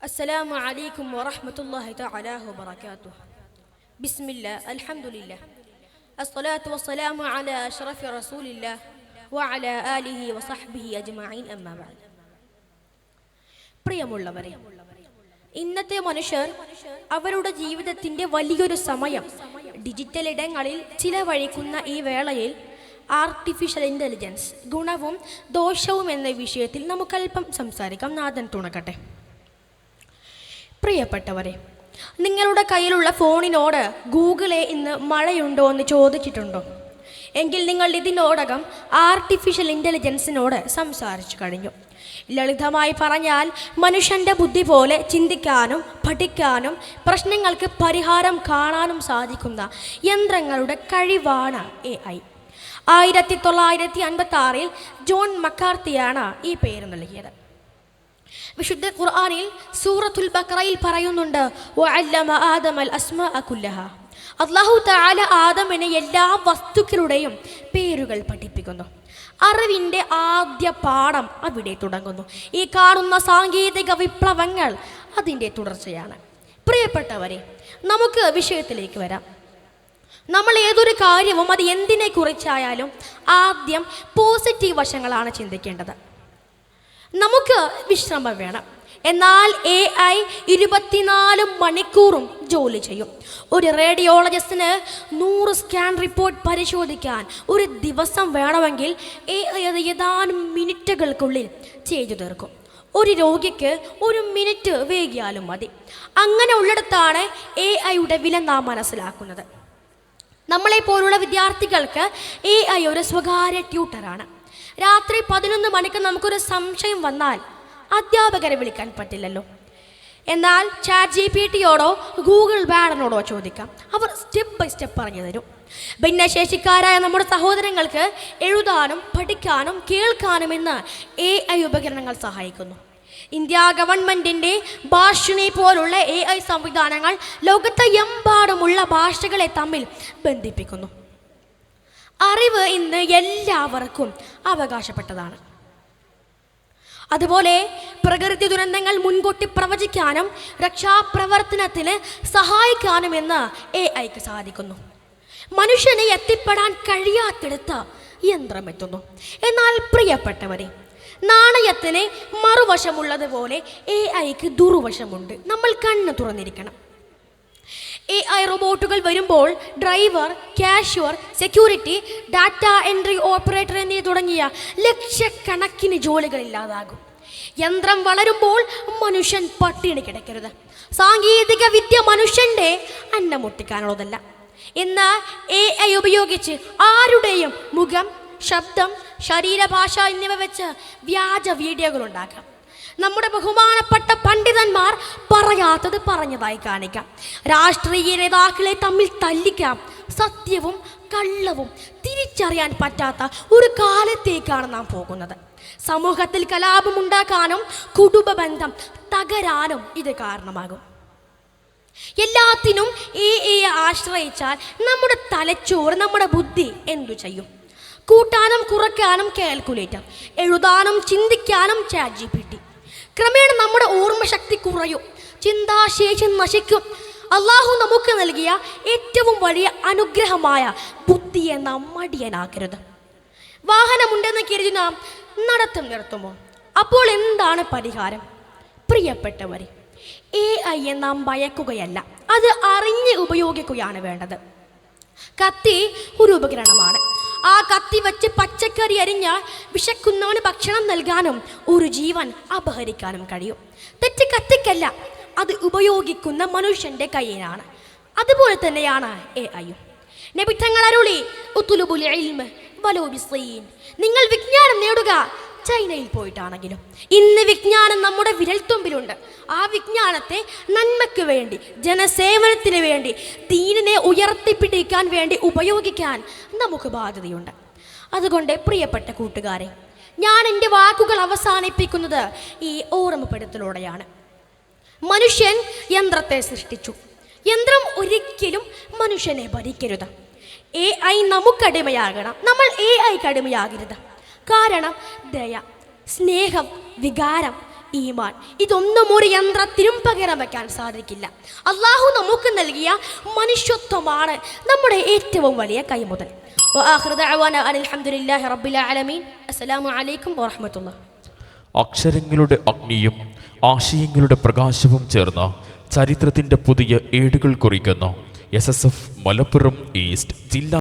السلام عليكم ورحمة الله تعالى وبركاته. بسم الله الحمد لله الصلاة والسلام على أشرف رسول الله وعلى آله وصحبه أجمعين أما بعد. പ്രിയമുള്ളവരെ, ഇന്നത്തെ മനുഷ്യർ അവരുടെ ജീവിതത്തിൻ്റെ വലിയൊരു സമയം ഡിജിറ്റൽ ഇടങ്ങളിൽ ചിലവഴിക്കുന്ന ഈ വേളയിൽ ആർട്ടിഫിഷ്യൽ ഇൻ്റലിജൻസ് ഗുണവും ദോഷവും എന്ന വിഷയത്തിൽ നമുക്കല്പം സംസാരിക്കാം. നാഥൻ തുണക്കട്ടെ. പ്രിയപ്പെട്ടവരെ, നിങ്ങളുടെ കയ്യിലുള്ള ഫോണിനോട് ഗൂഗിളെ ഇന്ന് മഴയുണ്ടോ എന്ന് ചോദിച്ചിട്ടുണ്ടോ? എങ്കിൽ നിങ്ങൾ ഇതിനോടകം ആർട്ടിഫിഷ്യൽ ഇൻ്റലിജൻസിനോട് സംസാരിച്ചു കഴിഞ്ഞു. ലളിതമായി പറഞ്ഞാൽ മനുഷ്യൻ്റെ ബുദ്ധി പോലെ ചിന്തിക്കാനും പഠിക്കാനും പ്രശ്നങ്ങൾക്ക് പരിഹാരം കാണാനും സാധിക്കുന്ന യന്ത്രങ്ങളുടെ കഴിവാണ് AI. 1956 ജോൺ മക്കാർത്തിയാണ് ഈ പേര് നൽകിയത്. വിശുദ്ധ ഖുർആനിൽ സൂറത്തുൽ ബഖറയിൽ പറയുന്നുണ്ട്, വഅല്ലമ ആദമൽ അസ്മാഅ കുല്ലഹ. അല്ലാഹു തആല ആദമിനെ എല്ലാ വസ്തുക്കളുടെയും പേരുകൾ പഠിപ്പിക്കുന്നു. അറിവിൻ്റെ ആദ്യ പാഠം അവിടെ തുടങ്ങുന്നു. ഈ കാണുന്ന സാങ്കേതിക വിപ്ലവങ്ങൾ അതിൻ്റെ തുടർച്ചയാണ്. പ്രിയപ്പെട്ടവരെ, നമുക്ക് വിഷയത്തിലേക്ക് വരാം. നമ്മൾ ഏതൊരു കാര്യവും അത് എന്തിനെ കുറിച്ചായാലും ആദ്യം പോസിറ്റീവ് വശങ്ങളാണ് ചിന്തിക്കേണ്ടത്. നമുക്ക് വിശ്രമം വേണം, എന്നാൽ AI 24 മണിക്കൂറും ജോലി ചെയ്യും. ഒരു റേഡിയോളജിസ്റ്റിന് 100 സ്കാൻ റിപ്പോർട്ട് പരിശോധിക്കാൻ ഒരു ദിവസം വേണമെങ്കിൽ AI അത് ഏതാനും മിനിറ്റുകൾക്കുള്ളിൽ ചെയ്തു തീർക്കും. ഒരു രോഗിക്ക് 1 മിനിറ്റ് വൈകിയാലും മതി. അങ്ങനെ ഉള്ളിടത്താണ് AIയുടെ വില നാം മനസ്സിലാക്കുന്നത്. നമ്മളെപ്പോലുള്ള വിദ്യാർത്ഥികൾക്ക് AI ഒരു സ്വകാര്യ ട്യൂട്ടറാണ്. രാത്രി 11 മണിക്ക് നമുക്കൊരു സംശയം വന്നാൽ അധ്യാപകരെ വിളിക്കാൻ പറ്റില്ലല്ലോ. എന്നാൽ ChatGPTയോടോ ഗൂഗിൾ ബാഡിനോടോ ചോദിക്കാം. അവർ സ്റ്റെപ്പ് ബൈ സ്റ്റെപ്പ് പറഞ്ഞു തരും. ഭിന്നശേഷിക്കാരായ നമ്മുടെ സഹോദരങ്ങൾക്ക് എഴുതാനും പഠിക്കാനും കേൾക്കാനും ഇന്ന് AI ഉപകരണങ്ങൾ സഹായിക്കുന്നു. ഇന്ത്യ ഗവൺമെൻറ്റിൻ്റെ ഭാഷിണി പോലുള്ള AI സംവിധാനങ്ങൾ ലോകത്തെ എമ്പാടുമുള്ള ഭാഷകളെ തമ്മിൽ ബന്ധിപ്പിക്കുന്നു. അറിവ് ഇന്ന് എല്ലാവർക്കും അവകാശപ്പെട്ടതാണ്. അതുപോലെ പ്രകൃതി ദുരന്തങ്ങൾ മുൻകൂട്ടി പ്രവചിക്കാനും രക്ഷാപ്രവർത്തനത്തിന് സഹായിക്കാനും ഇന്ന് AIക്ക് സാധിക്കുന്നു. മനുഷ്യന് എത്തിപ്പെടാൻ കഴിയാത്തിടത്ത് യന്ത്രം എത്തുന്നു. എന്നാൽ പ്രിയപ്പെട്ടവരെ, നാണയത്തിന് മറുവശമുള്ളതുപോലെ AIക്ക് ദുർവശമുണ്ട്. നമ്മൾ കണ്ണ് തുറന്നിരിക്കണം. AI റോബോട്ടുകൾ വരുമ്പോൾ driver, cashier, security, data entry operator എന്നീ തുടങ്ങിയ ലക്ഷക്കണക്കിന് ജോലികൾ ഇല്ലാതാകും. യന്ത്രം വളരുമ്പോൾ മനുഷ്യൻ പട്ടിണി കിടക്കരുത്. സാങ്കേതിക വിദ്യ മനുഷ്യൻ്റെ അന്നം മുട്ടിക്കാനുള്ളതല്ല. ഇന്ന് AI ഉപയോഗിച്ച് ആരുടെയും മുഖം, ശബ്ദം, ശരീരഭാഷ എന്നിവ വെച്ച് വ്യാജ വീഡിയോകൾ ഉണ്ടാക്കാം. നമ്മുടെ ബഹുമാനപ്പെട്ട പണ്ഡിതന്മാർ പറയാത്തത് പറഞ്ഞതായി കാണിക്കാം. രാഷ്ട്രീയ നേതാക്കളെ തമ്മിൽ തല്ലിക്കാം. സത്യവും കള്ളവും തിരിച്ചറിയാൻ പറ്റാത്ത ഒരു കാലത്തേക്കാണ് നാം പോകുന്നത്. സമൂഹത്തിൽ കലാപമുണ്ടാക്കാനും കുടുംബ ബന്ധം തകരാനും ഇത് കാരണമാകും. എല്ലാത്തിനും AI ആശ്രയിച്ചാൽ നമ്മുടെ തലച്ചോറ്, നമ്മുടെ ബുദ്ധി എന്തു ചെയ്യും? കൂട്ടാനും കുറയ്ക്കാനും കാൽക്കുലേറ്റർ, എഴുതാനും ചിന്തിക്കാനും ChatGPT. ക്രമേണ നമ്മുടെ ഓർമ്മശക്തി കുറയും, ചിന്താശേഷി നശിക്കും. അള്ളാഹു നമുക്ക് നൽകിയ ഏറ്റവും വലിയ അനുഗ്രഹമായ ബുദ്ധിയെ നാം മടിയനാക്കരുത്. വാഹനമുണ്ടെന്ന് കരുതി നാം നടത്തം നിർത്തുമോ? അപ്പോൾ എന്താണ് പരിഹാരം? പ്രിയപ്പെട്ടവരെ, AIയെ നാം ഭയക്കുകയല്ല, അത് അറിഞ്ഞ് ഉപയോഗിക്കുകയാണ് വേണ്ടത്. കത്തി ഒരു ഉപകരണമാണ്. ആ കത്തി വെച്ച് പച്ചക്കറി അരിഞ്ഞാൽ വിശക്കുന്നവന് ഭക്ഷണം നൽകാനും ഒരു ജീവൻ അപഹരിക്കാനും കഴിയും. തെറ്റ് കത്തിക്കല്ല, അത് ഉപയോഗിക്കുന്ന മനുഷ്യൻ്റെ കയ്യിലാണ്. അതുപോലെ തന്നെയാണ് AIയും. നബി തങ്ങൾ അരുളി, ഉത്ലുബുൽ ഇൽമ വലൗ ബിസ്സീൻ. നിങ്ങൾ വിജ്ഞാനം നേടുക, ചൈനയിൽ പോയിട്ടാണെങ്കിലും. ഇന്ന് വിജ്ഞാനം നമ്മുടെ വിരൽത്തുമ്പിലുണ്ട്. ആ വിജ്ഞാനത്തെ നന്മയ്ക്ക് വേണ്ടി, ജനസേവനത്തിന് വേണ്ടി, ദീനിനെ ഉയർത്തിപ്പിടിക്കാൻ വേണ്ടി ഉപയോഗിക്കാൻ നമുക്ക് ബാധ്യതയുണ്ട്. അതുകൊണ്ട് പ്രിയപ്പെട്ട കൂട്ടുകാരെ, ഞാൻ എൻ്റെ വാക്കുകൾ അവസാനിപ്പിക്കുന്നത് ഈ ഓർമ്മപ്പെടുത്തലോടെയാണ്. മനുഷ്യൻ യന്ത്രത്തെ സൃഷ്ടിച്ചു. യന്ത്രം ഒരിക്കലും മനുഷ്യനെ ഭരിക്കരുത്. AI നമുക്കടിമയാകണം, നമ്മൾ AIക്ക് അടിമയാകരുത്. കാരണം ദയ, സ്നേഹം, വികാരം ഈമാൻ. ഇതൊന്നും ഒരു യന്ത്രത്തിനും പകരം വയ്ക്കാൻ സാധിക്കില്ല. അള്ളാഹു നമുക്ക് നൽകിയ മനുഷ്യത്വമാണ് നമ്മുടെ ഏറ്റവും വലിയ കൈമുതൽ. അക്ഷരങ്ങളുടെ അഗ്നിയും ആശയങ്ങളുടെ പ്രകാശവും ചേർന്ന ചരിത്രത്തിന്റെ പുതിയ ഏടുകൾ കുറിക്കുന്ന SSF മലപ്പുറം ഈസ്റ്റ് ജില്ലാ